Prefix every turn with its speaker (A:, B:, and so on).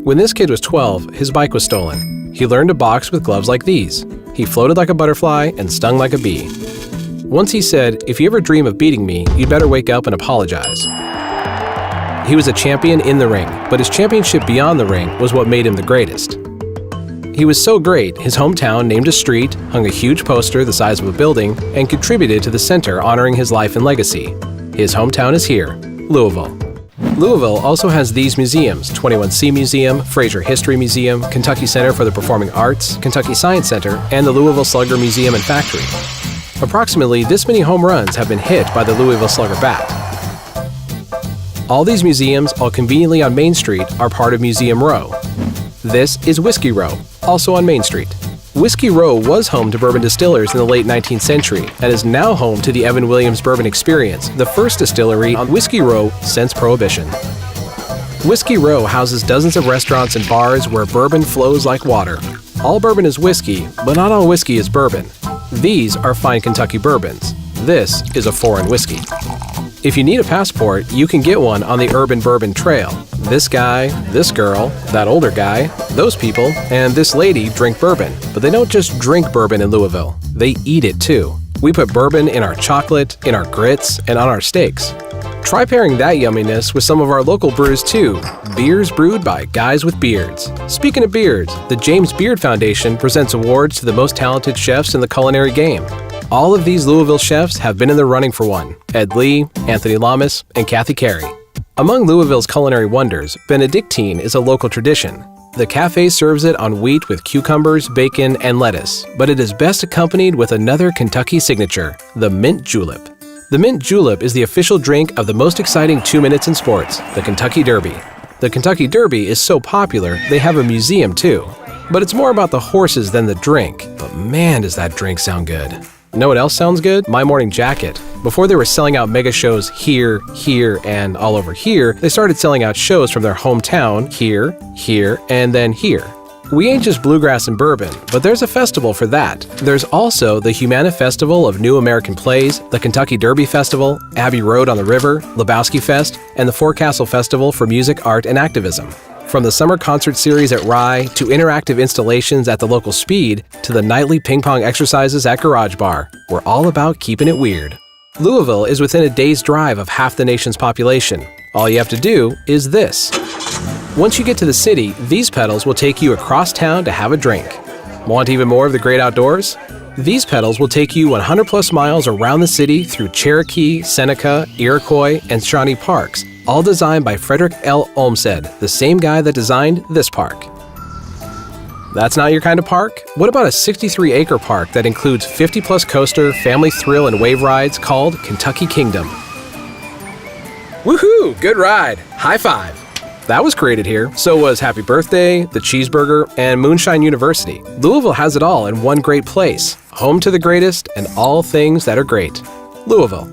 A: When this kid was 12, his bike was stolen. He learned to box with gloves like these. He floated like a butterfly and stung like a bee. Once he said, "If you ever dream of beating me, you'd better wake up and apologize." He was a champion in the ring, but his championship beyond the ring was what made him the greatest. He was so great, his hometown named a street, hung a huge poster the size of a building, and contributed to the center honoring his life and legacy. His hometown is here, Louisville. Louisville also has these museums: 21C Museum, Fraser History Museum, Kentucky Center for the Performing Arts, Kentucky Science Center, and the Louisville Slugger Museum and Factory. Approximately this many home runs have been hit by the Louisville Slugger bat. All these museums, all conveniently on Main Street, are part of Museum Row. This is Whiskey Row, also on Main Street. Whiskey Row was home to bourbon distillers in the late 19th century and is now home to the Evan Williams Bourbon Experience, the first distillery on Whiskey Row since Prohibition. Whiskey Row houses dozens of restaurants and bars where bourbon flows like water. All bourbon is whiskey, but not all whiskey is bourbon. These are fine Kentucky bourbons. This is a foreign whiskey. If you need a passport, you can get one on the Urban Bourbon Trail. This guy, this girl, that older guy, those people, and this lady drink bourbon. But they don't just drink bourbon in Louisville, they eat it too. We put bourbon in our chocolate, in our grits, and on our steaks. Try pairing that yumminess with some of our local brews too. Beers brewed by guys with beards. Speaking of beards, the James Beard Foundation presents awards to the most talented chefs in the culinary game. All of these Louisville chefs have been in the running for one: Ed Lee, Anthony Lamas, and Kathy Carey. Among Louisville's culinary wonders, Benedictine is a local tradition. The cafe serves it on wheat with cucumbers, bacon, and lettuce, but it is best accompanied with another Kentucky signature, the mint julep. The mint julep is the official drink of the most exciting 2 minutes in sports, the Kentucky Derby. The Kentucky Derby is so popular, they have a museum too. But it's more about the horses than the drink. But man, does that drink sound good. Know what else sounds good? My Morning Jacket. Before they were selling out mega shows here, and all over here, they started selling out shows from their hometown, here, and then here. We ain't just bluegrass and bourbon, but there's a festival for that. There's also the Humana Festival of New American Plays, the Kentucky Derby Festival, Abbey Road on the River, Lebowski Fest, and the Forecastle Festival for Music, Art, and Activism. From the summer concert series at Rye, to interactive installations at the local Speed, to the nightly ping pong exercises at Garage Bar, we're all about keeping it weird. Louisville is within a day's drive of half the nation's population. All you have to do is this. Once you get to the city, these pedals will take you across town to have a drink. Want even more of the great outdoors? These pedals will take you 100 plus miles around the city through Cherokee, Seneca, Iroquois, and Shawnee parks, all designed by Frederick L. Olmsted, the same guy that designed this park. That's not your kind of park? What about a 63-acre park that includes 50-plus coaster, family thrill, and wave rides called Kentucky Kingdom? Woohoo! Good ride! High five! That was created here. So was Happy Birthday, the Cheeseburger, and Moonshine University. Louisville has it all in one great place. Home to the greatest and all things that are great. Louisville.